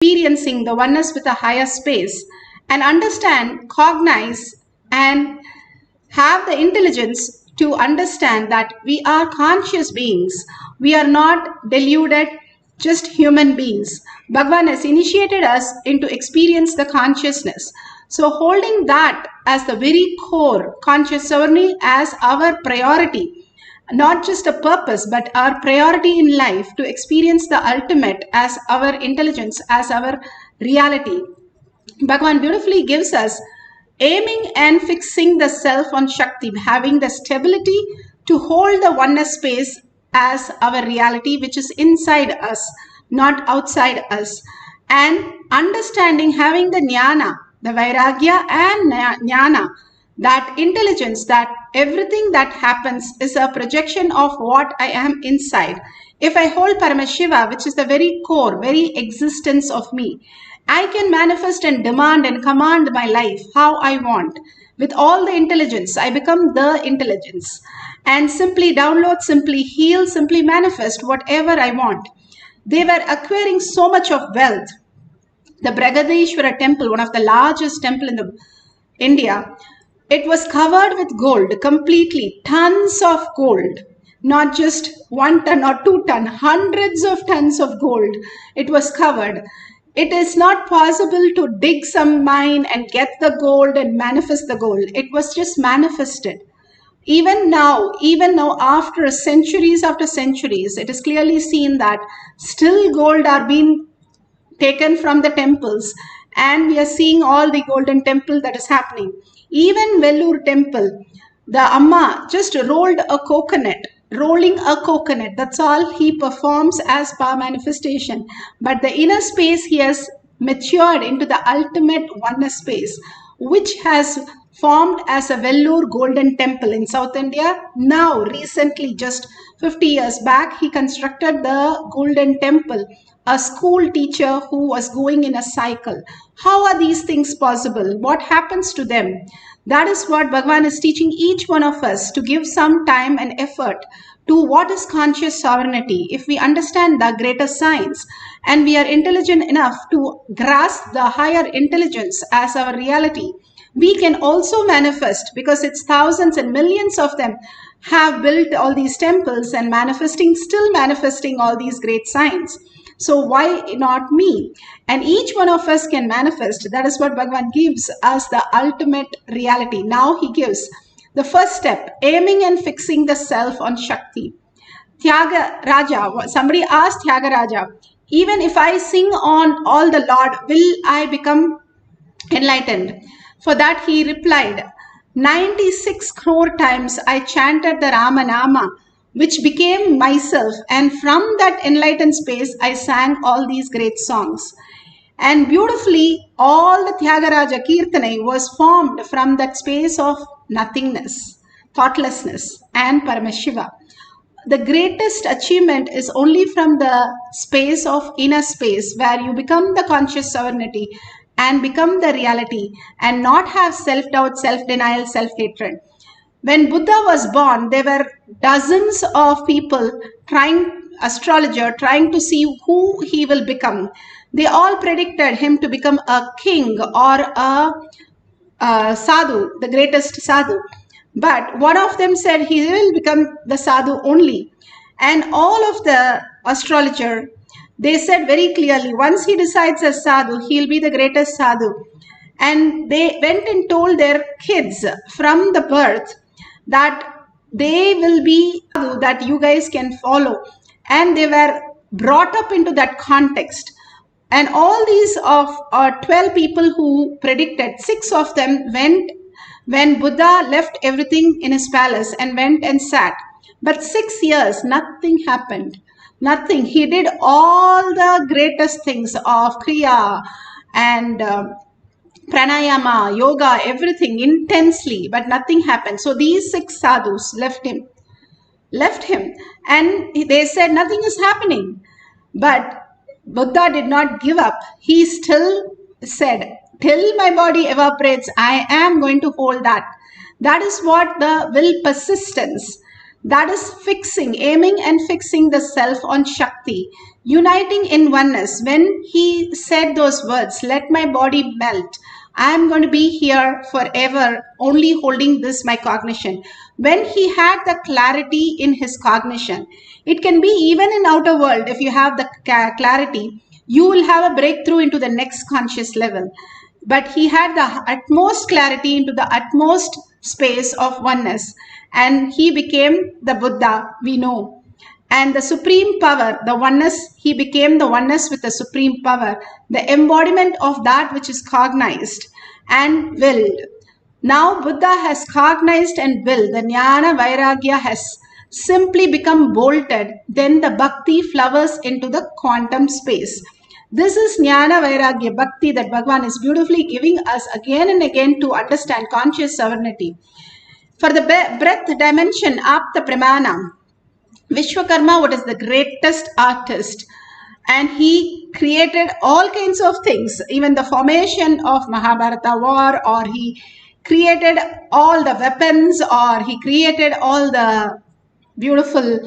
experiencing the oneness with a higher space, and understand, cognize, and have the intelligence to understand that we are conscious beings. We are not deluded, just human beings. Bhagavan has initiated us into experience the consciousness. So holding that as the very core, conscious sovereignty as our priority, not just a purpose, but our priority in life to experience the ultimate as our intelligence, as our reality. Bhagavan beautifully gives us aiming and fixing the self on Shakti, having the stability to hold the oneness space as our reality, which is inside us, not outside us. And understanding, having the jnana, the vairagya and jnana, that intelligence, that everything that happens is a projection of what I am inside. If I hold Paramashiva, which is the very core, very existence of me, I can manifest and demand and command my life how I want. With all the intelligence, I become the intelligence. And simply download, simply heal, simply manifest whatever I want. They were acquiring so much of wealth. The Brihadeeshwara temple, one of the largest temple in India, it was covered with gold, completely, tons of gold. Not just 1 ton or 2 ton, hundreds of tons of gold. It was covered. It is not possible to dig some mine and get the gold and manifest the gold. It was just manifested. Even now after centuries, it is clearly seen that still gold are being taken from the temples, and we are seeing all the golden temple that is happening. Even Vellore temple, the Amma just rolling a coconut, that's all he performs as power manifestation. But the inner space, he has matured into the ultimate oneness space, which has formed as a Vellore golden temple in South India. Now, recently, just 50 years back, he constructed the golden temple, a school teacher who was going in a cycle. How are these things possible? What happens to them? That is what Bhagavan is teaching each one of us, to give some time and effort to what is conscious sovereignty. If we understand the greater science and we are intelligent enough to grasp the higher intelligence as our reality, we can also manifest, because it's thousands and millions of them have built all these temples and still manifesting all these great signs. So why not me? And each one of us can manifest. That is what Bhagavan gives us, the ultimate reality. Now he gives the first step, aiming and fixing the self on Shakti. Tyaga Raja, somebody asked Tyaga Raja, even if I sing on all the Lord, will I become enlightened? For that he replied, 96 crore times I chanted the Ramanama, which became myself, and from that enlightened space I sang all these great songs. And beautifully, all the Tyagaraja Kirtane was formed from that space of nothingness, thoughtlessness, and Paramashiva. The greatest achievement is only from the space of inner space, where you become the conscious sovereignty and become the reality and not have self-doubt, self-denial, self-hatred. When Buddha was born, there were dozens of people astrologer trying to see who he will become. They all predicted him to become a king or a sadhu, the greatest sadhu. But one of them said he will become the sadhu only. And all of the astrologer, they said very clearly, once he decides as sadhu, he'll be the greatest sadhu. And they went and told their kids from the birth that they will be sadhu that you guys can follow. And they were brought up into that context. And all these of 12 people who predicted, 6 of them went when Buddha left everything in his palace and went and sat. But 6 years, nothing happened. Nothing. He did all the greatest things of Kriya and pranayama, yoga, everything intensely, but nothing happened. So these 6 sadhus left him. And they said nothing is happening. But Buddha did not give up. He still said, till my body evaporates, I am going to hold that. That is what the will persistence. That is fixing, aiming and fixing the self on Shakti. uniting in oneness. When he said those words, let my body melt, I am going to be here forever, only holding this, my cognition. When he had the clarity in his cognition, it can be even in outer world. If you have the clarity, you will have a breakthrough into the next conscious level. But he had the utmost clarity into the utmost space of oneness, and he became the Buddha we know. And the supreme power, the oneness, he became the oneness with the supreme power, the embodiment of that which is cognized and willed. Now Buddha has cognized and willed, the Jnana Vairagya has simply become bolted, then the Bhakti flowers into the quantum space. This is Jnana Vairagya Bhakti that Bhagavan is beautifully giving us again and again to understand conscious sovereignty. For the breath dimension, Apta Pramana, Vishwakarma, what is the greatest artist, and he created all kinds of things, even the formation of Mahabharata war, or he created all the weapons, or he created all the beautiful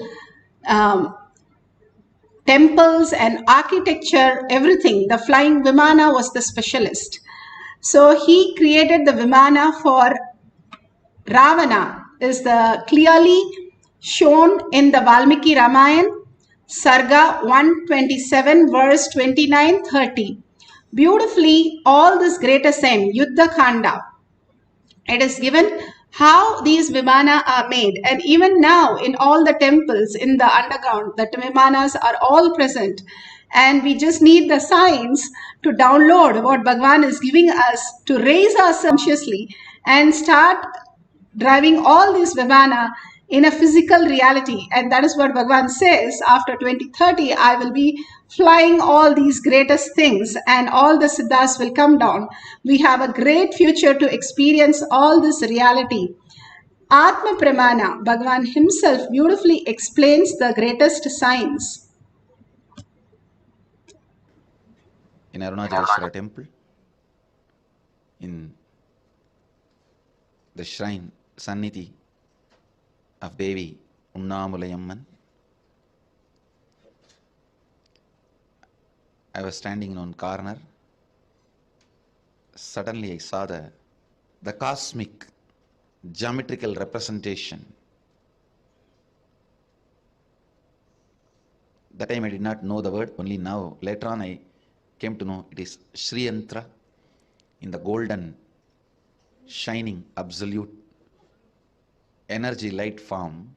um, temples and architecture, everything. The flying Vimana was the specialist. So he created the Vimana for Ravana, is the clearly shown in the Valmiki Ramayana, Sarga 127, verse 29-30. Beautifully, all this great ascent, Yuddha Khanda, it is given how these Vimana are made. And even now, in all the temples in the underground, the Vimanas are all present. And we just need the science to download what Bhagavan is giving us to raise us consciously and start driving all these Vimana in a physical reality. And that is what Bhagavan says, after 2030, I will be flying all these greatest things and all the siddhas will come down. We have a great future to experience all this reality. Atma Pramana, Bhagavan himself beautifully explains the greatest science. In Arunachaleshwara temple, in the shrine Sannidhi of Devi Unnamulayamman, I was standing in one corner. Suddenly I saw the cosmic geometrical representation. That time I did not know the word, only now, later on I came to know it is Sri Yantra in the golden, shining, absolute energy light form.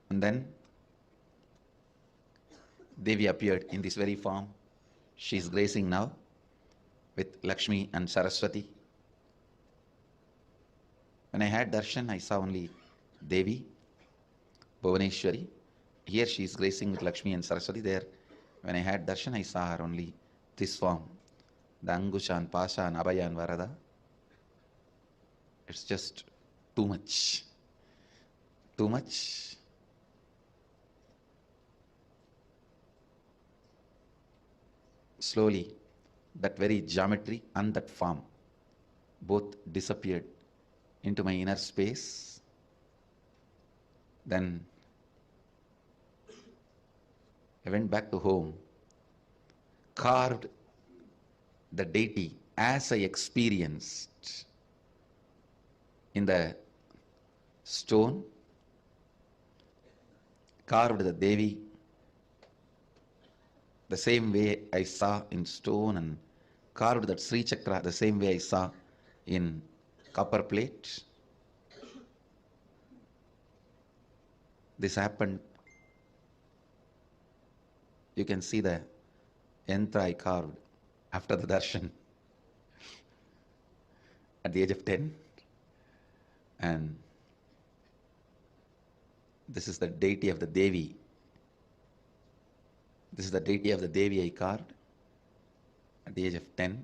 And then Devi appeared in this very form. She is gracing now with Lakshmi and Saraswati. When I had darshan, I saw only Devi, Bhuvaneshwari. Here she is gracing with Lakshmi and Saraswati. There, when I had darshan, I saw her only this form, the Angushan, Pashan, Abhayan, Varada. It's just too much. Too much. Slowly, that very geometry and that form both disappeared into my inner space. Then I went back to home, carved the deity as I experienced in the stone, carved the Devi the same way I saw in stone, and carved that Sri Chakra the same way I saw in copper plate. This happened. You can see the yantra I carved after the darshan at the age of 10. And this is the deity of the Devi. This is the deity of the Devi I carved at the age of 10.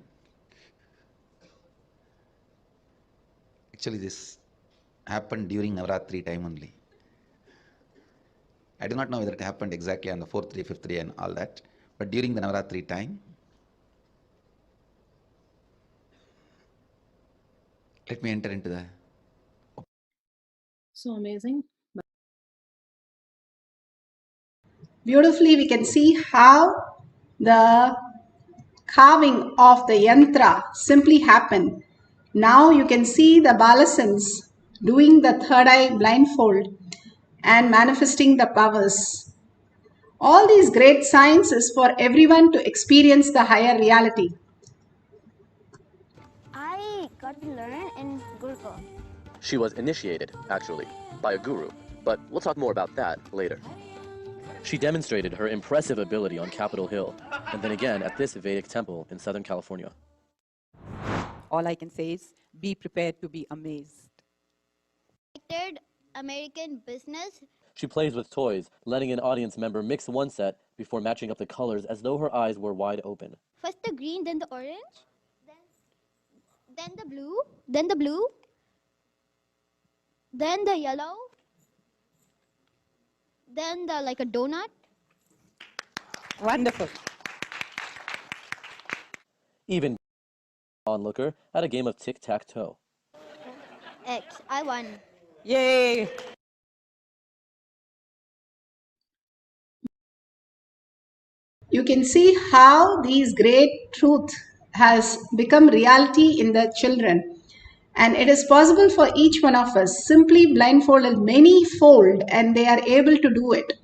Actually, this happened during Navaratri time only. I do not know whether it happened exactly on the 4th day, 5th day and all that, but during the Navaratri time, let me enter into the... So amazing. Beautifully, we can see how the carving of the yantra simply happened. Now you can see the balasans doing the third eye blindfold and manifesting the powers. All these great signs is for everyone to experience the higher reality. I got to learn in Gurukul. She was initiated, actually, by a guru, but we'll talk more about that later. She demonstrated her impressive ability on Capitol Hill, and then again at this Vedic temple in Southern California. All I can say is be prepared to be amazed. American business. She plays with toys, letting an audience member mix one set before matching up the colors as though her eyes were wide open. First the green, then the orange, then the blue, then the blue, then the yellow, then the like a donut. Wonderful. Even onlooker at a game of tic-tac-toe. X. I won. Yay! You can see how these great truth has become reality in the children. And it is possible for each one of us, simply blindfolded many-fold, and they are able to do it.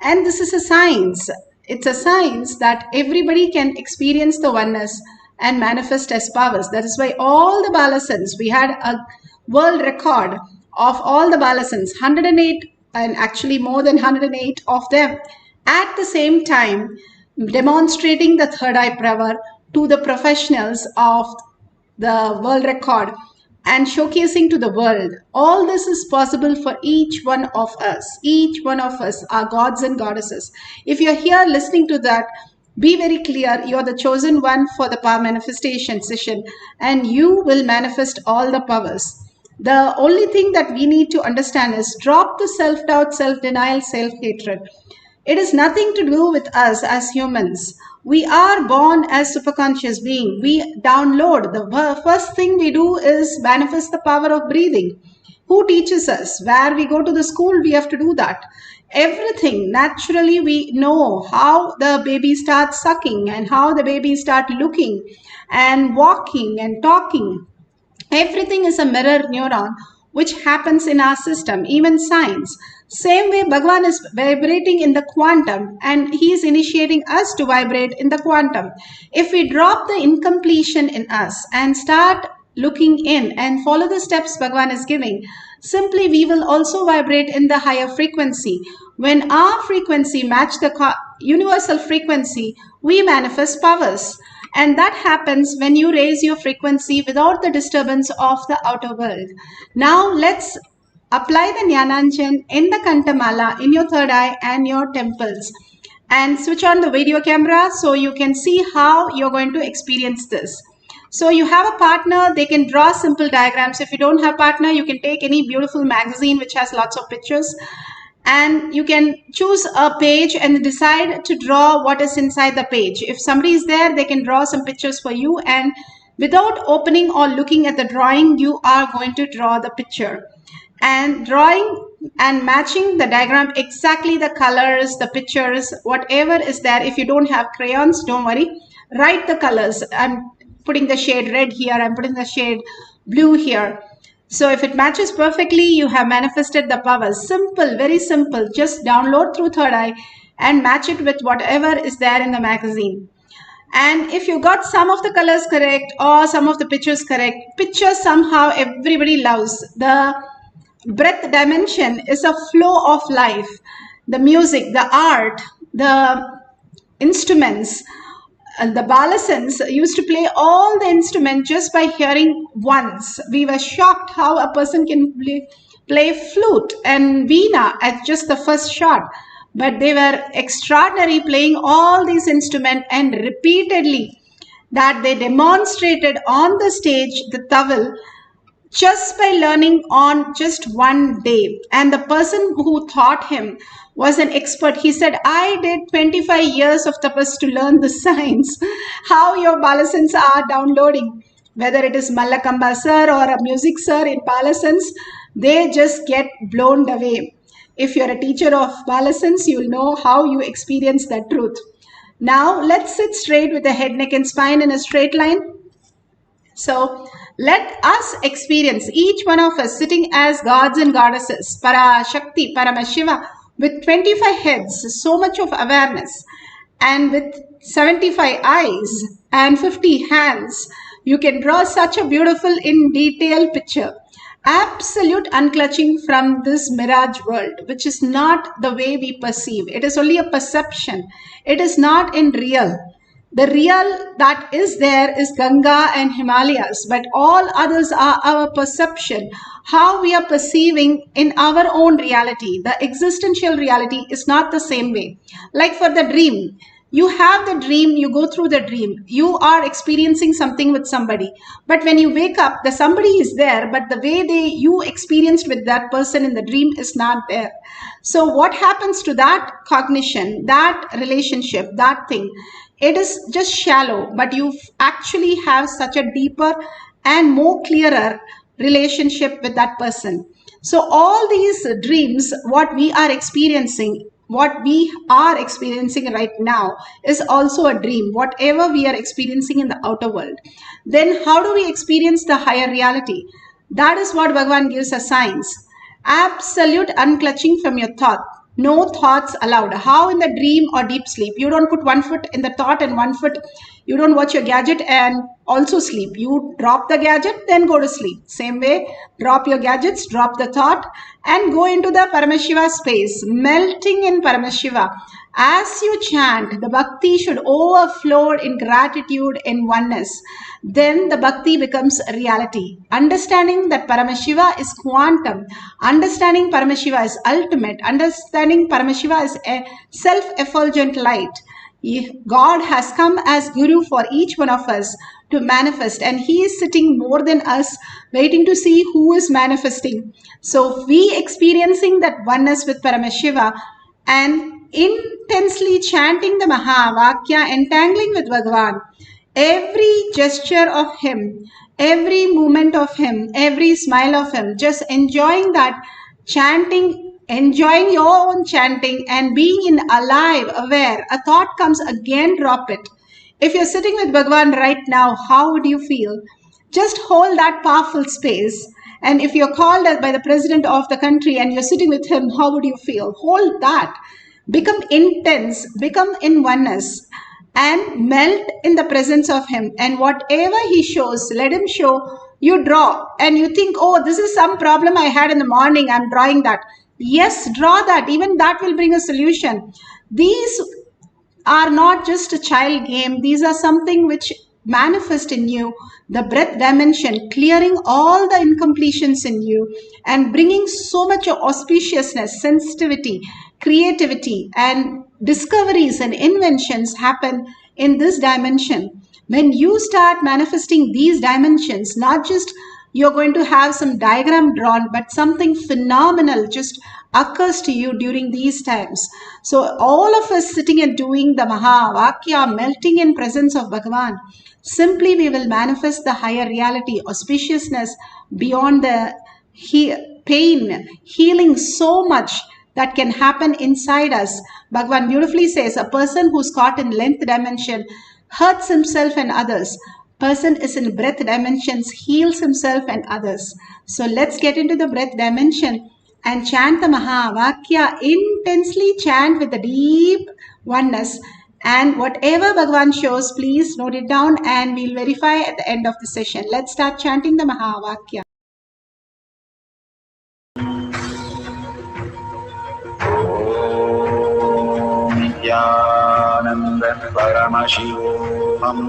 And this is a science. It's a science that everybody can experience the oneness and manifest as powers. That is why all the balasans, we had a world record of all the balasans, 108, and actually more than 108 of them at the same time, demonstrating the third eye power to the professionals of the world record and showcasing to the world. All this is possible for each one of us. Each one of us are gods and goddesses. If you're here listening to that, be very clear, you're the chosen one for the power manifestation session, and you will manifest all the powers. The only thing that we need to understand is drop the self-doubt, self-denial, self-hatred. It is nothing to do with us as humans. We are born as superconscious beings. We download. The first thing we do is manifest the power of breathing. Who teaches us? Where we go to the school, we have to do that. Everything, naturally, we know how the baby starts sucking and how the baby starts looking and walking and talking. Everything is a mirror neuron which happens in our system, even science. Same way Bhagavan is vibrating in the quantum and he is initiating us to vibrate in the quantum. If we drop the incompletion in us and start looking in and follow the steps Bhagavan is giving, simply we will also vibrate in the higher frequency. When our frequency match the universal frequency, we manifest powers. And that happens when you raise your frequency without the disturbance of the outer world. Now let's apply the Jnananjan in the Kantamala, in your third eye and your temples. And switch on the video camera so you can see how you're going to experience this. So you have a partner, they can draw simple diagrams. If you don't have a partner, you can take any beautiful magazine which has lots of pictures. And you can choose a page and decide to draw what is inside the page. If somebody is there, they can draw some pictures for you, and without opening or looking at the drawing, you are going to draw the picture. And drawing and matching the diagram, exactly the colors, the pictures, whatever is there. If you don't have crayons, don't worry. Write the colors. I'm putting the shade red here. I'm putting the shade blue here. So if it matches perfectly, you have manifested the power. Simple, very simple. Just download through third eye and match it with whatever is there in the magazine. And if you got some of the colors correct or some of the pictures correct, pictures somehow everybody loves. The breath dimension is a flow of life. The music, the art, the instruments, the balasans used to play all the instruments just by hearing once. We were shocked how a person can play flute and veena at just the first shot. But they were extraordinary playing all these instruments, and repeatedly that they demonstrated on the stage the tawil just by learning on just one day. And the person who taught him was an expert. He said, I did 25 years of tapas to learn the science, how your balasans are downloading. Whether it is Mallakamba sir or a music sir in balasans, they just get blown away. If you're a teacher of Balasans, you'll know how you experience that truth. Now, let's sit straight with the head, neck, and spine in a straight line. So, let us experience, each one of us sitting as gods and goddesses, Parashakti, Paramashiva, with 25 heads, so much of awareness, and with 75 eyes and 50 hands. You can draw such a beautiful in detail picture. Absolute unclutching from this mirage world, which is not the way we perceive. It is only a perception. It is not in real. The real that is there is Ganga and Himalayas, but all others are our perception, how we are perceiving in our own reality. The existential reality is not the same way. Like for the dream, you have the dream, you go through the dream, you are experiencing something with somebody, but when you wake up, the somebody is there, but the way you experienced with that person in the dream is not there. So what happens to that cognition, that relationship, that thing? It is just shallow, but you actually have such a deeper and more clearer relationship with that person. So all these dreams, what we are experiencing right now is also a dream, whatever we are experiencing in the outer world. Then how do we experience the higher reality? That is what Bhagavan gives us signs. Absolute unclutching from your thought. No thoughts allowed. How in the dream or deep sleep? You don't put one foot in the thought and one foot, you don't watch your gadget and also sleep. You drop the gadget, then go to sleep. Same way, drop your gadgets, drop the thought, and go into the Paramashiva space, melting in Paramashiva. As you chant, the bhakti should overflow in gratitude, in oneness. Then the bhakti becomes a reality. Understanding that Paramashiva is quantum, understanding Paramashiva is ultimate, understanding Paramashiva is a self-effulgent light. God has come as Guru for each one of us to manifest, and He is sitting more than us, waiting to see who is manifesting. So we experiencing that oneness with Paramashiva and intensely chanting the Mahavakya, entangling with Bhagavan, every gesture of Him, every movement of Him, every smile of Him, just enjoying that chanting, enjoying your own chanting and being in alive, aware. A thought comes, again drop it. If you're sitting with Bhagavan right now, how would you feel? Just hold that powerful space. And if you're called by the president of the country and you're sitting with him, how would you feel? Hold that. Become intense, become in oneness, and melt in the presence of Him. And whatever He shows, let Him show. You draw and you think, oh, this is some problem I had in the morning, I'm drawing that. Yes, draw that. Even that will bring a solution. These are not just a child game. These are something which manifest in you, the breath dimension, clearing all the incompletions in you and bringing so much of auspiciousness, sensitivity, creativity, and discoveries and inventions happen in this dimension. When you start manifesting these dimensions, not just you're going to have some diagram drawn, but something phenomenal just occurs to you during these times. So all of us sitting and doing the Mahavakya, melting in presence of Bhagavan, simply we will manifest the higher reality, auspiciousness beyond the pain, healing so much that can happen inside us. Bhagavan beautifully says, a person who's caught in length dimension hurts himself and others. Person is in breath dimensions, heals himself and others. So let's get into the breath dimension and chant the Mahavakya. Intensely chant with the deep oneness. And whatever Bhagavan shows, please note it down and we'll verify at the end of the session. Let's start chanting the Mahavakya. Nithyananda Paramashivoham.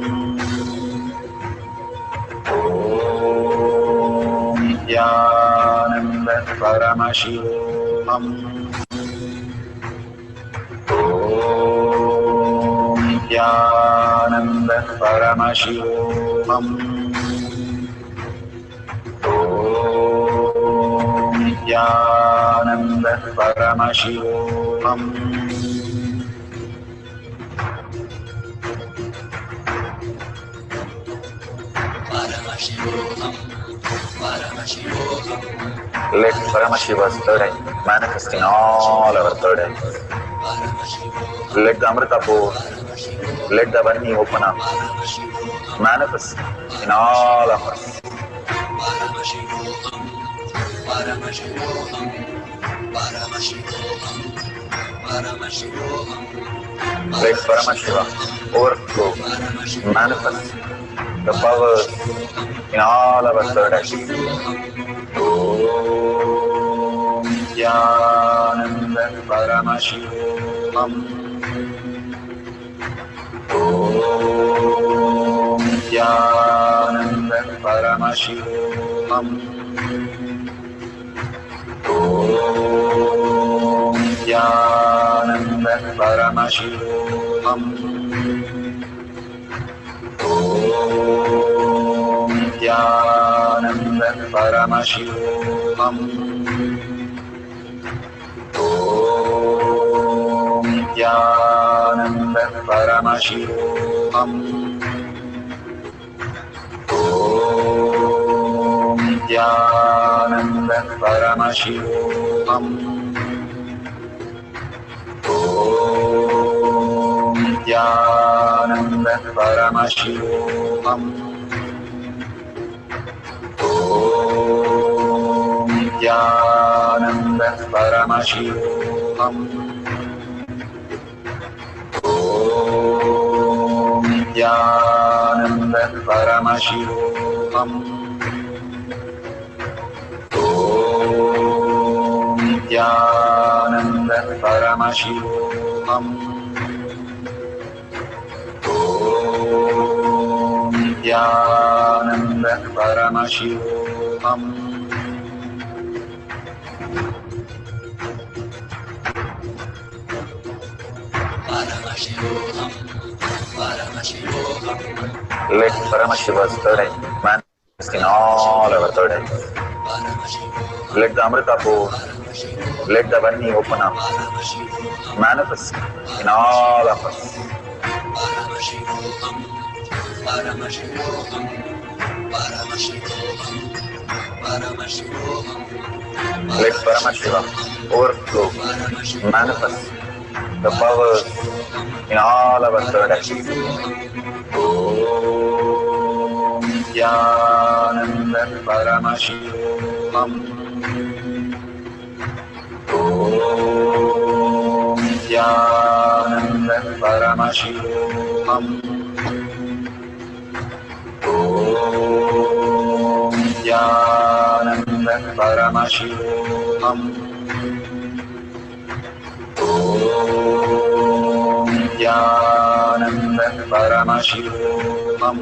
Nithyananda Paramashivoham. Nithyananda Paramashivoham. Nithyananda Paramashivoham. Paramashivoham, Paramashivoham, Let Paramashiva's third eye manifest in all our third eyes. Let the Amrita pour, let the Varni open up, manifest in all of us. Paramashivoham, Paramashivoham, Paramashivoham, Paramashivoham. Let Paramashiva overflow, manifest the powers in all our third eyes. Om Jnananda Paramashivoham. Om Jnananda Paramashivoham. Om Jnananda Paramashivoham. Om Jnananda Paramashivoham. Om Jnananda Paramashivoham. Om Jnananda Paramashivoham. Om Jnananda Paramashivoham. Om Jnananda Paramashivoham. Om Jnananda Paramashivoham. Om Jnananda Paramashivoham. Om Jnananda Paramashivoham. Paramashivoham, Paramashivoham. Let Paramashiva's third eye manifest in all our third eyes. Let the Amrita pour, let the Varni open up, manifest in all of us. Paramashivoham, Paramashivoham, Paramashivoham, Paramashivoham. Let Paramashiva overflow, manifest the powers in all our third eyes. Om Jnananda Paramashivoham. Om Jnananda Paramashivoham. Om Jnananda Paramashivoham. Om Jnananda Paramashivoham.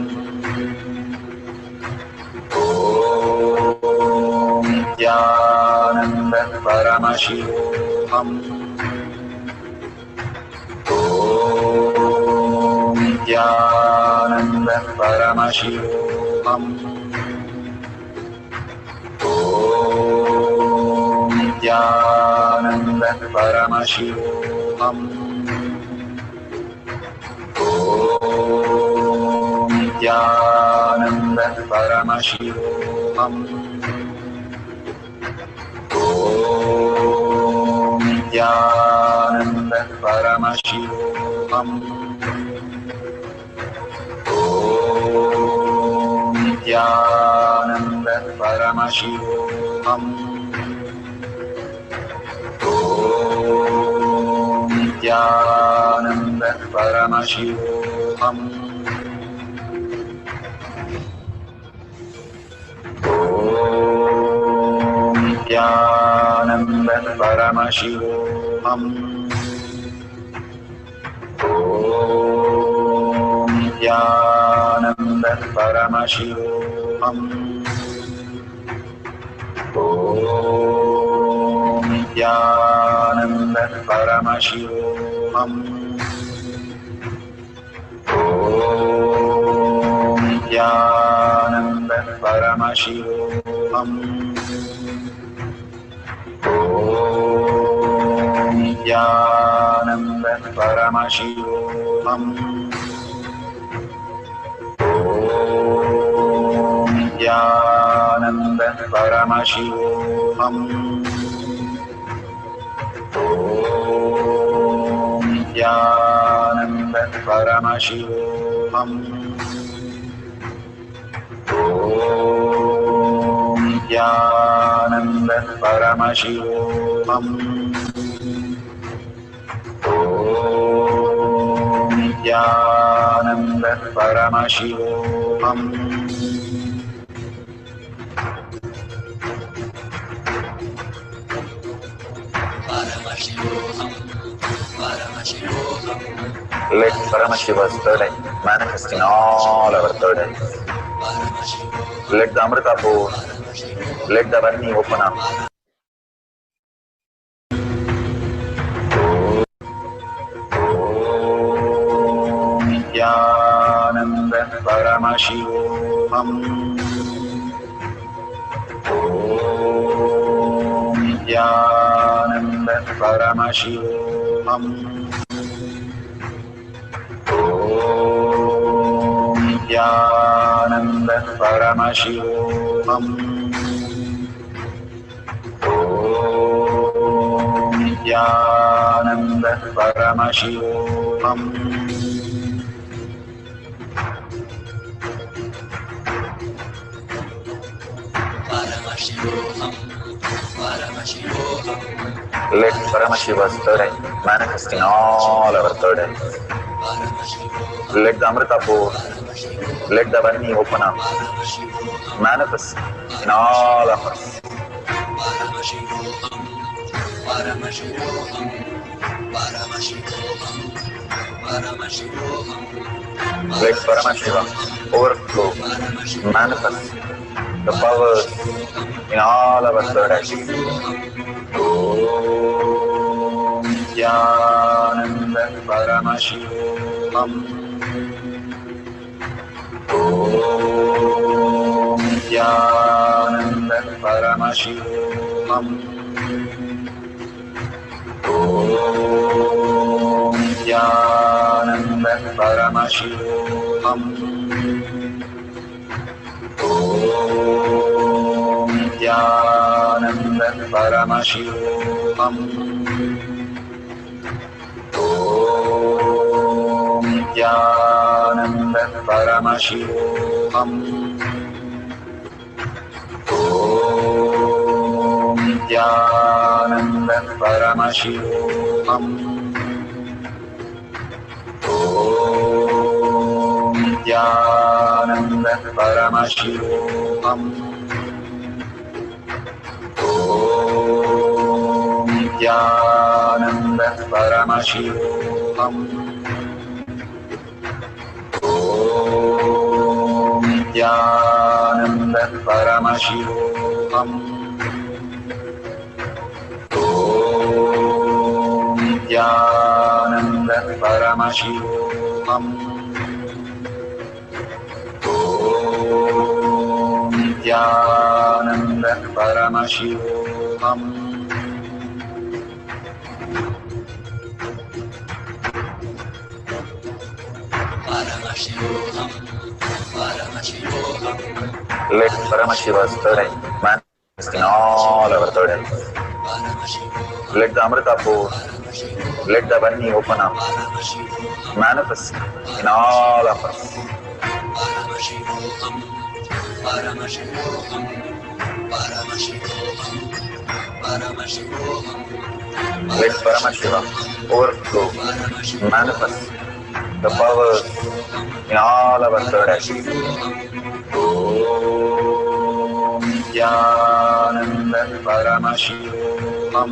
Om Jnananda Paramashivoham. Om Jnananda Paramashivoham. Om Jnananda Paramashivoham. Om Jnananda Paramashivoham. Om Jnananda Paramashivoham. Om Jnananda Paramashivoham. Om Jnananda Paramashivoham. Om Jnananda Paramashivoham. Om Jnananda Paramashivoham. Om Jnananda Paramashivoham. Om Jnananda Paramashivoham. Om Jnananda Paramashivoham. Om Jnananda Paramashivoham. Om Nithyananda Paramashivoham. Om Nithyananda Paramashivoham. Om Nithyananda Paramashivoham. Let Paramashiva's third eye manifest in all our third eyes. Let the Amrita pour, let the Varni open up. Om Nithyananda Paramashivoham. Om Nithyananda Paramashivoham. Om Nithyananda Paramashivoham. Om Nithyananda Paramashivoham. Let Paramashiva's third eye manifest in all our third eyes. Let the Amrita pour, let the Varni open up, manifest in all of us. Let Paramashiva overflow, manifest the powers in all our third eyes. Om Nithyananda Paramashivoham. Om Nithyananda Paramashivoham. Om Nithyananda Paramashivoham. Om Nithyananda Paramashivoham. Om Nithyananda Paramashivoham. Om Nithyananda Paramashivoham. Om Nithyananda Paramashivoham. Om Nithyananda Paramashivoham. Om Nithyananda Paramashivoham. Om Nithyananda Paramashivoham. Om Nithyananda Paramashivoham. Let Paramashiva's third eye manifest in all our third eyes. Let the Amrita pour, let the Varni open up, manifest in all of us. Let Paramashiva overflow, manifest the powers in all our third eyes. Om Nithyananda Paramashivoham.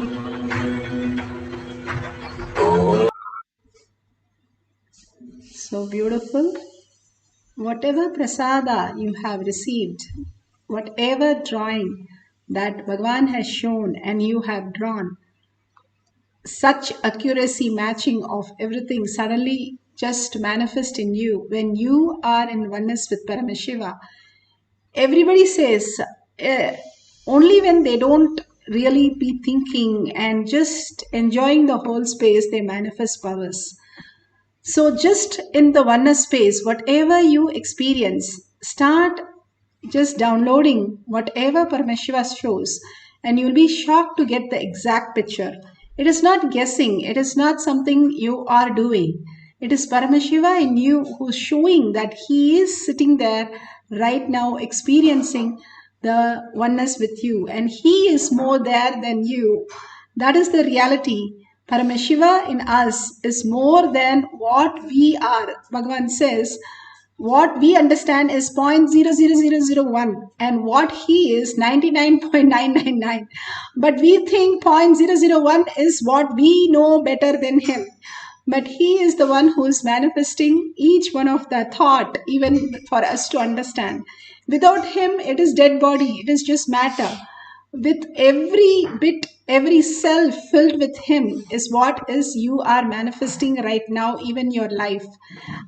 So beautiful. Whatever prasada you have received, whatever drawing that Bhagavan has shown and you have drawn, such accuracy matching of everything suddenly just manifest in you when you are in oneness with Paramashiva. Everybody says only when they don't really be thinking and just enjoying the whole space, they manifest powers. So just in the oneness space, whatever you experience, start just downloading whatever Paramashiva shows and you'll be shocked to get the exact picture. It is not guessing, it is not something you are doing. It is Paramashiva in you who's showing that he is sitting there right now experiencing the oneness with you, and he is more there than you. That is the reality. Paramashiva in us is more than what we are. Bhagavan says, what we understand is 0.00001 and what he is 99.999. But we think 0.001 is what we know better than him. But he is the one who is manifesting each one of the thought, even for us to understand. Without him, it is dead body, it is just matter. With every bit, every cell filled with him is what is you are manifesting right now, even your life.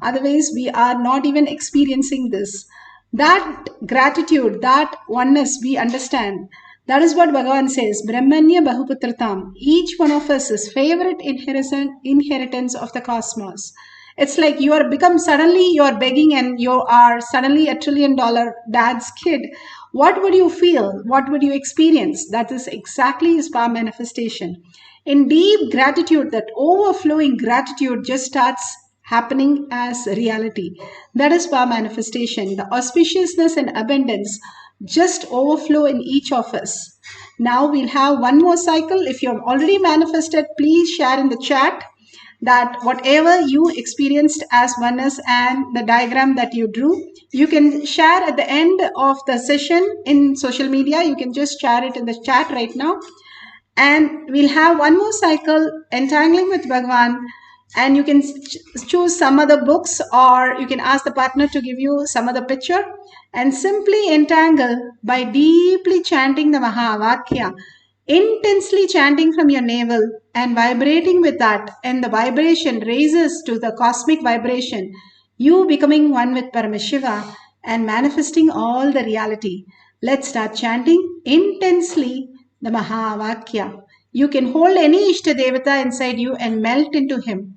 Otherwise, we are not even experiencing this. That gratitude, that oneness we understand. That is what Bhagavan says, Brahmanya Bahuputratam. Each one of us is favorite inheritance of the cosmos. It's like you are become suddenly you are begging and you are suddenly $1 trillion dad's kid. What would you feel? What would you experience? That is exactly his power manifestation. In deep gratitude, that overflowing gratitude just starts happening as reality. That is power manifestation. The auspiciousness and abundance just overflow in each of us. Now we'll have one more cycle. If you have already manifested, please share in the chat that whatever you experienced as oneness and the diagram that you drew, you can share at the end of the session in social media. You can just share it in the chat right now. And we'll have one more cycle, Entangling with Bhagavan. And you can choose some other books, or you can ask the partner to give you some other picture, and simply entangle by deeply chanting the Mahavakya, intensely chanting from your navel and vibrating with that, and the vibration raises to the cosmic vibration, you becoming one with Paramashiva and manifesting all the reality. Let's start chanting intensely the Mahavakya. You can hold any Ishta Devata inside you and melt into him.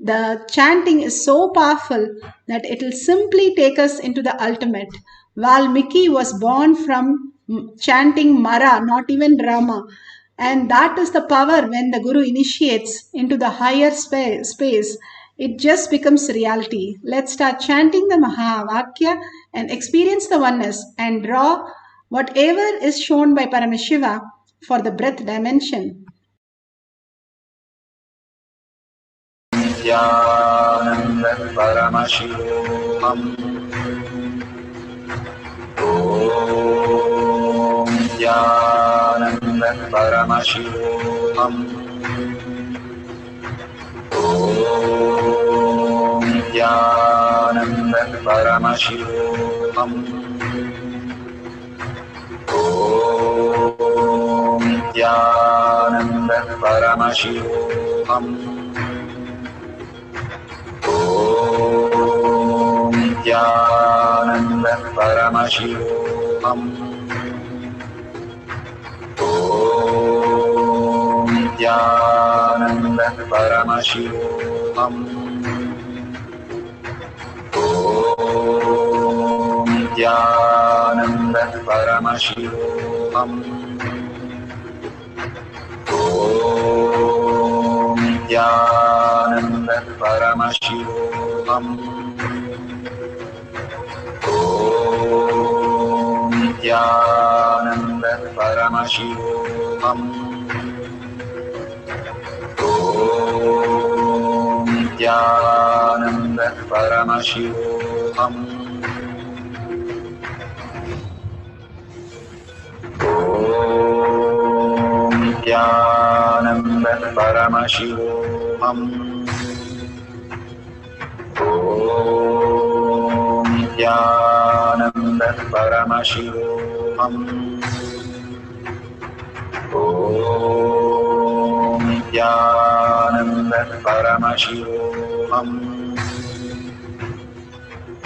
The chanting is so powerful that it will simply take us into the ultimate. Valmiki was born from chanting Mara, not even Rama. And that is the power when the Guru initiates into the higher space. It just becomes reality. Let's start chanting the Mahavakya and experience the oneness and draw whatever is shown by Paramashiva for the breath dimension. Nithyananda Paramashivoham. Om Nithyananda Paramashivoham. Om Nithyananda Paramashivoham. Om Nithyananda Paramashivoham. Om Nithyananda Paramashivoham. Om Nithyananda Paramashivoham. Om Nithyananda Paramashivoham. Om Nithyananda Paramashivoham. Om Nithyananda Paramashivoham. Om Nithyananda Paramashivoham. Om Nithyananda Paramashivoham. Om Nithyananda Paramashivoham. Om Nithyananda Paramashivoham.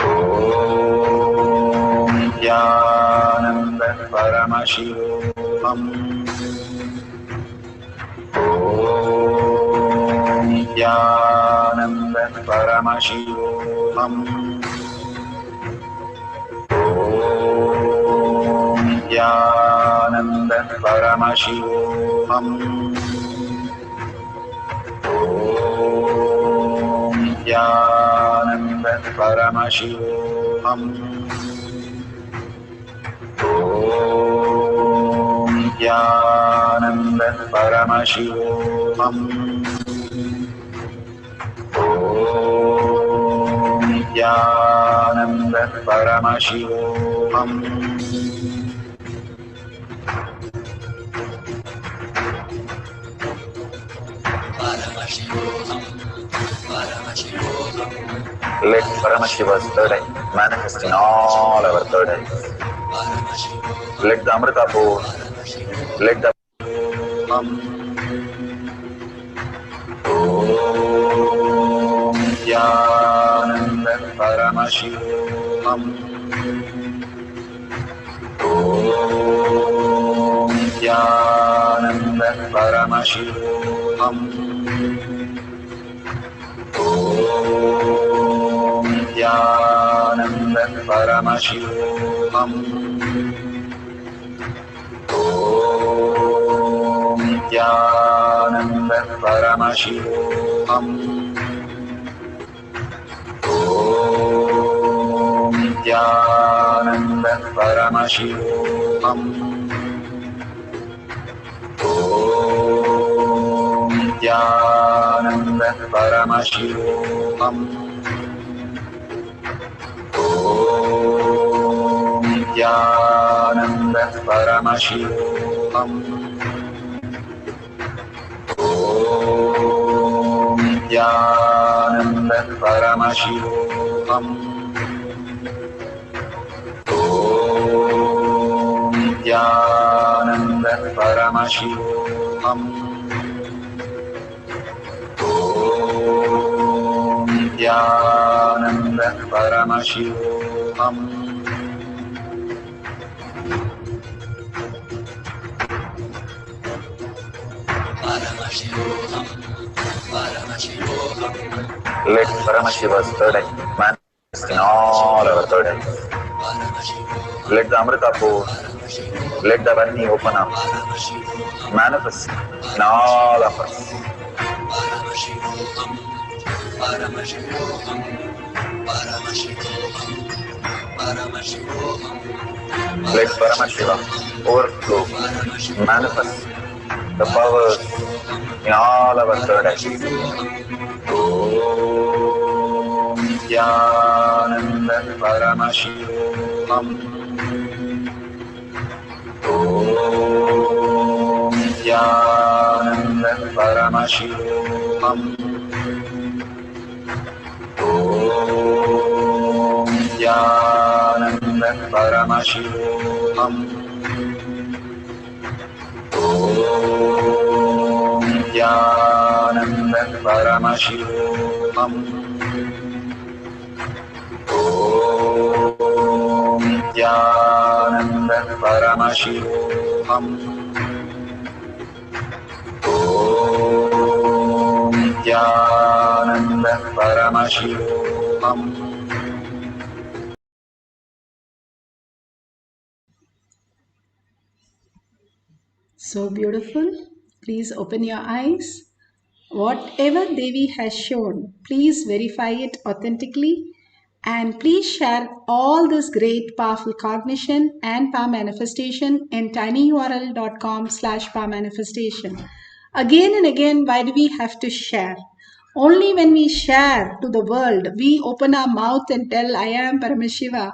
Om Nithyananda Paramashivoham. Om Nithyananda Paramashivoham. Om Nithyananda Paramashivoham. Om Nithyananda Paramashivoham. Om Nithyananda Paramashivoham. Om Nithyananda Paramashivoham. Let Paramashiva's third eye manifest in all our third eyes. Let the Amrita pour, let the Om Nithyananda Paramashivoham. Om Nithyananda Paramashivoham. Om Nithyananda Paramashivoham. Om Nithyananda Paramashivoham. Om Nithyananda Paramashivoham. Om Nithyananda Paramashivoham. Om Nithyananda Paramashivoham. Om Nithyananda Paramashivoham. Om Nithyananda Paramashivoham. Om Nithyananda Paramashivoham. Let Paramashiva's third eye manifest in all our third eyes. Let the Amrita pour, let the Varni open up, manifest in all of us. Let Paramashiva overflow, manifest the powers in all our third eyes. Om Nithyananda Paramashivoham. Om Nithyananda Paramashivoham. Om Nithyananda Paramashivoham. Om Nithyananda Paramashivoham. Om Nithyananda Paramashivoham. Om Nithyananda Paramashivoham. So beautiful. Please open your eyes. Whatever Devi has shown, please verify it authentically and please share all this great powerful cognition and power manifestation in tinyurl.com/power manifestation. Again and again, why do we have to share? Only when we share to the world, we open our mouth and tell, I am Paramashiva,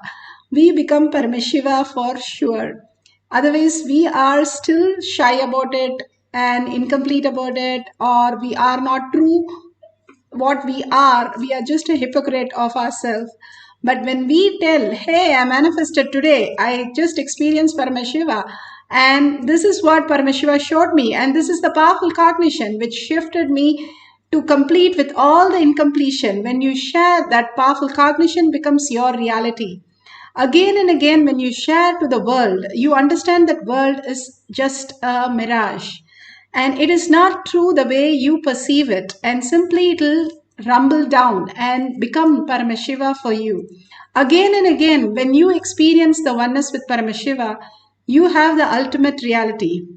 we become Paramashiva for sure. Otherwise, we are still shy about it and incomplete about it, or we are not true what we are just a hypocrite of ourselves. But when we tell, hey, I manifested today, I just experienced Paramashiva, and this is what Paramashiva showed me, and this is the powerful cognition which shifted me to complete with all the incompletion. When you share, that powerful cognition becomes your reality. Again and again, when you share to the world, you understand that world is just a mirage and it is not true the way you perceive it, and simply it will rumble down and become Paramashiva for you. Again and again, when you experience the oneness with Paramashiva, You have the ultimate reality.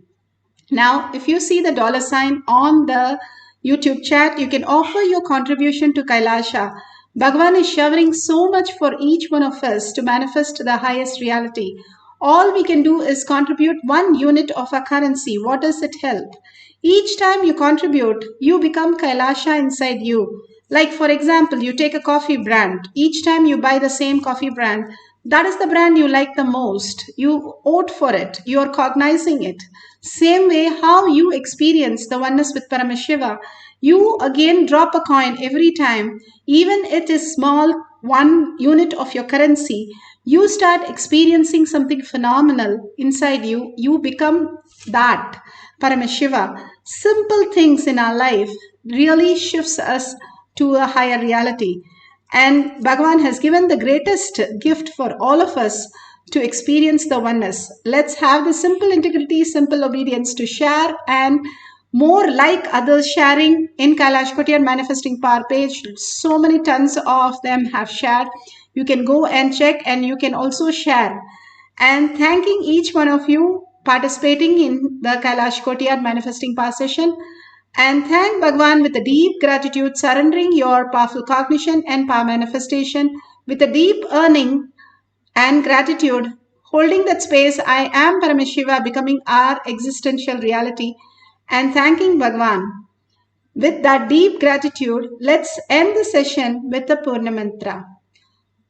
Now, if you see the $ on the YouTube chat, you can offer your contribution to Kailasha. Bhagavan is showering so much for each one of us to manifest the highest reality. All we can do is contribute 1 unit of our currency. What does it help? Each time you contribute, you become Kailasha inside you. Like, for example, you take a coffee brand. Each time you buy the same coffee brand, that is the brand you like the most. You vote for it. You are cognizing it. Same way, how you experience the oneness with Paramashiva, you again drop a coin every time, even it is small, 1 unit of your currency. You start experiencing something phenomenal inside you. You become that Paramashiva. Simple things in our life really shifts us to a higher reality. And Bhagavan has given the greatest gift for all of us to experience the oneness. Let's have the simple integrity, simple obedience to share and more like others sharing in Kailash Kotiyar Manifesting Power page. So many tons of them have shared. You can go and check and you can also share. And thanking each one of you participating in the Kailash Kotiyar Manifesting Power session. And thank Bhagwan with a deep gratitude, surrendering your powerful cognition and power manifestation with a deep earning and gratitude, holding that space. I am Paramashiva, becoming our existential reality, and thanking Bhagwan. With that deep gratitude, let's end the session with the Purna Mantra.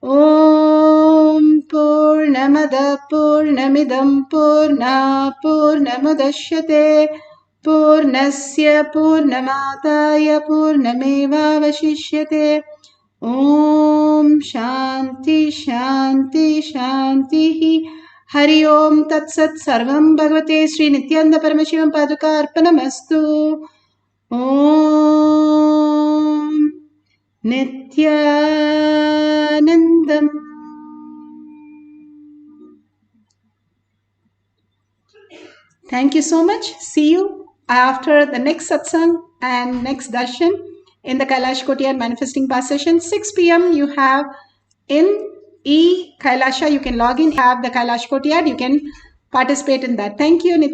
Om Purnamada Purnamidam Purna Purnamudashyate Purnasya Purnamataya Purnameva Vashishyate. Om Shanti Shanti Shanti. Hari Om Tat Sat Sarvam Bhagavate Sri Nithyananda Paramashivam Paduka Arpanamastu. Om Nithyanandam. Thank you so much. See you after the next satsang and next darshan in the Kailash Kotiyar Manifesting Power session. 6 p.m. you have in Kailasha. You can log in, have the Kailash Kotiyar. You can participate in that. Thank you.